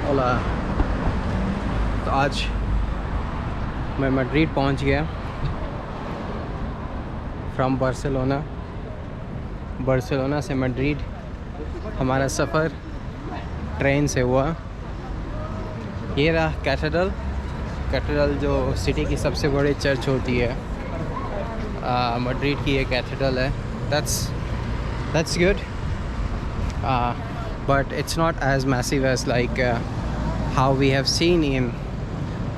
ओला। तो आज मैं मैड्रिड पहुंच गया फ्रॉम बार्सिलोना से मैड्रिड। हमारा सफ़र ट्रेन से हुआ। ये रहा कैथेड्रल जो सिटी की सबसे बड़ी चर्च होती है। मैड्रिड की ये कैथेड्रल है। That's good, but it's not as massive as like how we have seen in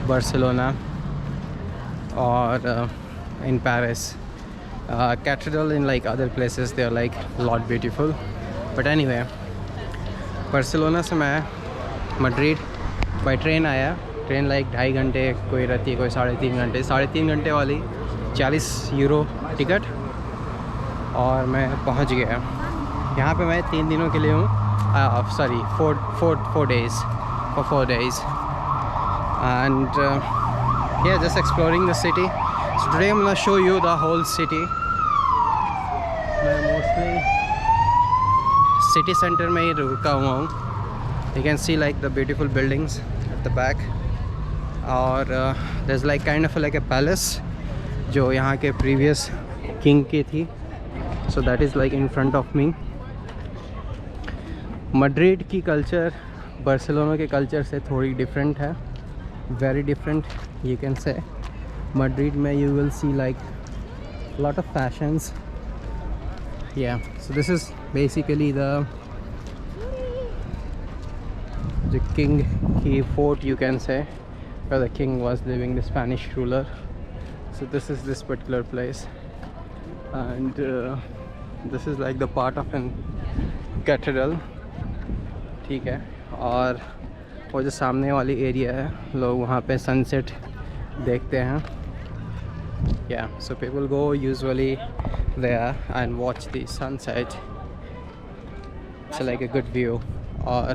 Barcelona or in Paris. Cathedral in like other places they are like a lot beautiful, but anyway, Barcelona से मैं Madrid by train आया। Train like 2.5 घंटे, कोई रहती है कोई 3.5 घंटे। 3.5 घंटे वाली 40 यूरो टिकट, और मैं पहुंच गया यहाँ पे। मैं 3 दिनों के लिए हूँ, sorry 4 days, for 4 days, and yeah, just exploring the city. So today I'm gonna show you the whole city. मैं मोस्टली सिटी सेंटर में ही रुका हुआ हूँ। You can see like the beautiful buildings at the back, और there's like kind of like a palace जो यहाँ के previous king की थी। So that is like in front of me. Madrid की कल्चर बार्सिलोना के कल्चर से थोड़ी डिफरेंट है, very different you can say. Madrid में you will see like lot of fashions. Yeah, so this is basically the king की fort you can say, where the king was living, the Spanish ruler. So this is this particular place, and this is like the part of an cathedral, ठीक है। और वो जो सामने वाली area है, लोग वहाँ पे सनसेट देखते हैं। Yeah, so people go usually there and watch the sunset. It's like a good view, और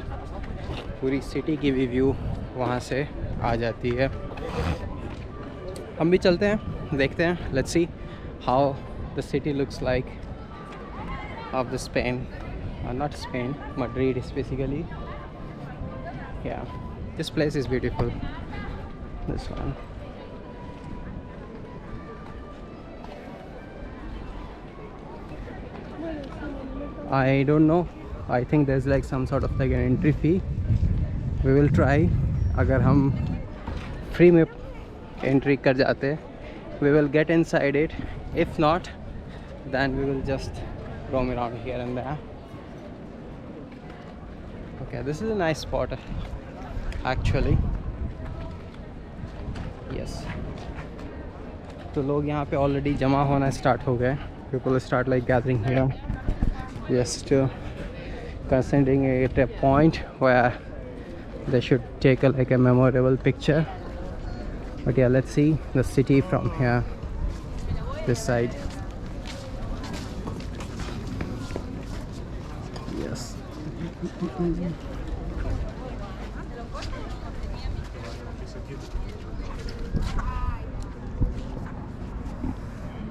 पूरी सिटी की भी व्यू वहाँ से आ जाती है। हम भी चलते हैं, देखते हैं। Let's see how the city looks like of the Spain, not Spain, Madrid specifically. Yeah, this place is beautiful, this one. I don't know, I think there's like some sort of like an entry fee. We will try. अगर हम free में entry कर जाते, we will get inside it. If not, then we will just roam around here and there. Okay, this is a nice spot actually. Yes, तो लोग यहाँ पे already जमा होना स्टार्ट हो गए। People start like gathering here, just considering it a point where they should take like a memorable picture. But yeah, let's see the city from here, this side. Yes.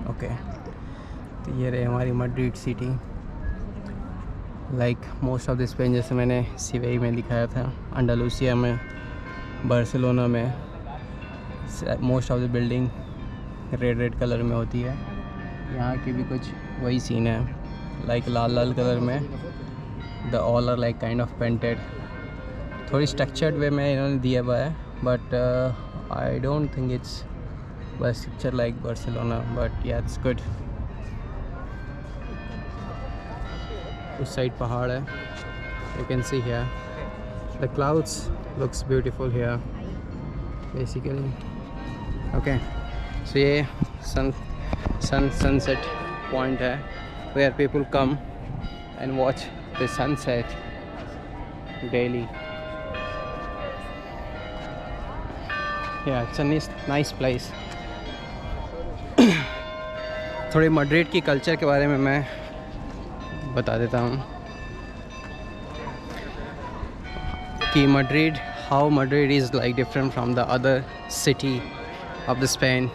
Okay, तो ये रही हमारी Madrid city. Like most of the Spain, जैसे मैंने सिवेई में दिखाया था, Andalusia में, बार्सिलोना में, most of the building red colour में होती है। यहाँ की भी कुछ वही सीन है, लाइक लाल कलर में। The all are like kind of painted, थोड़ी स्ट्रक्चर्ड वे में इन्होंने दिया हुआ है, but I don't think it's structure like Barcelona, but या इट्स गुड। उस साइड पहाड़ है, you can see here the clouds looks beautiful here basically. Okay, so ये sunset point है where people come and watch the sunset daily. Yeah, it's a nice place. थोड़ी Madrid की culture के बारे में मैं बता देता हूँ कि Madrid, how Madrid is like different from the other city of the Spain.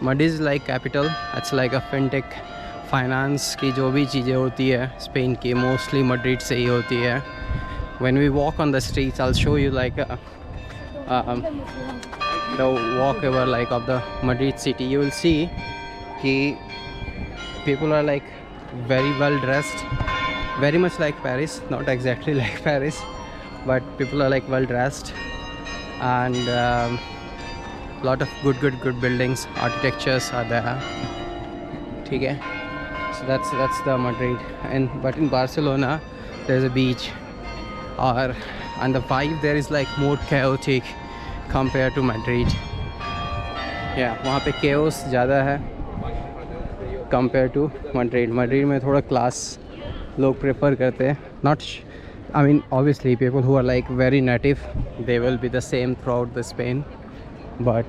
Madrid is like capital, it's like a fintech, finance की जो भी चीज़ें होती है स्पेन की मोस्टली मैड्रिड से ही होती है. when we walk on the streets, I'll show you like um, the walkover like of the Madrid city. You will see कि people are like very well dressed, very much like Paris, not exactly like Paris, but people are like well dressed, and lot of good buildings, architectures are there. Okay, so that's the Madrid. But in Barcelona there's a beach, and the vibe there is like more chaotic compared to Madrid. Yeah, वहाँ पे chaos ज़्यादा है compared to Madrid. Madrid में थोड़ा class लोग prefer करते हैं. I mean, obviously people who are like very native, they will be the same throughout the Spain, but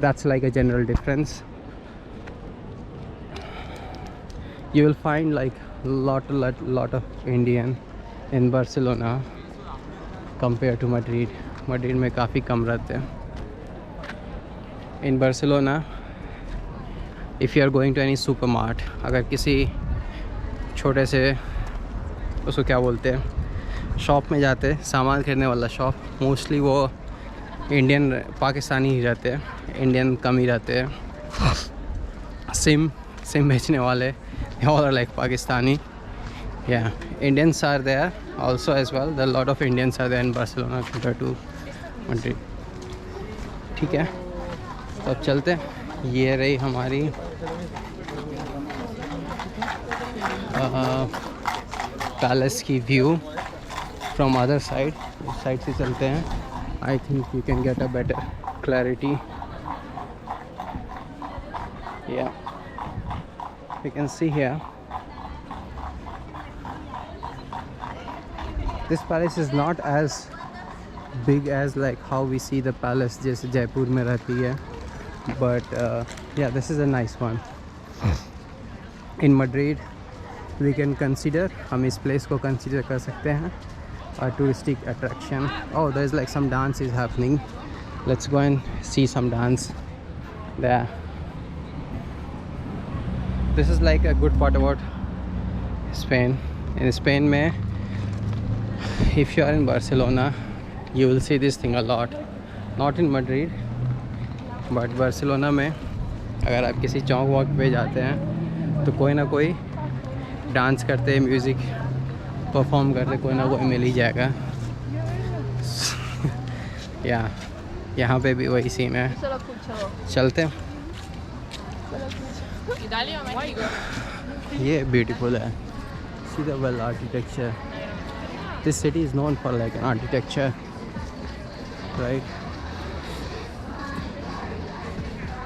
that's like a general difference. You will find like lot of Indian in Barcelona compared to Madrid. Madrid में काफ़ी कम रहते हैं. In Barcelona, if you are going to any supermart, अगर किसी छोटे से उसको क्या बोलते हैं शॉप में जाते हैं, सामान खरीदने वाला शॉप, मोस्टली वो इंडियन पाकिस्तानी ही रहते हैं, इंडियन कम ही रहते हैं. सिम बेचने वाले all are like Pakistani. Yeah, Indians are there also as well. There are a lot of Indians are there in Barcelona compared to Madrid. ठीक है, तो अब चलते हैं. ये रही हमारी पैलेस की व्यू फ्रॉम अदर साइड. इस साइड से चलते हैं. I think you can get a better clarity. या you can see here, this palace is not as big as like how we see the palace जैसे जयपुर में रहती है, but yeah, this is a nice one. In Madrid we can consider, हम इस place को consider कर सकते हैं a touristic attraction. Oh, there's like some dance is happening. Let's go and see some dance there. This is like a good part about Spain. In Spain में, if you are in Barcelona, you will see this thing a lot. Not in Madrid, but Barcelona में अगर आप किसी चौक walk पे जाते हैं तो कोई ना कोई डांस करते, म्यूज़िक परफॉर्म करते, कोई ना कोई मिल ही जाएगा. या यहाँ पे भी वही सीन है. चलते हैं. ये ब्यूटीफुल है. See the well architecture. This city is known for like an architecture, right?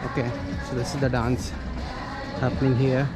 Okay, so this is the dance happening here.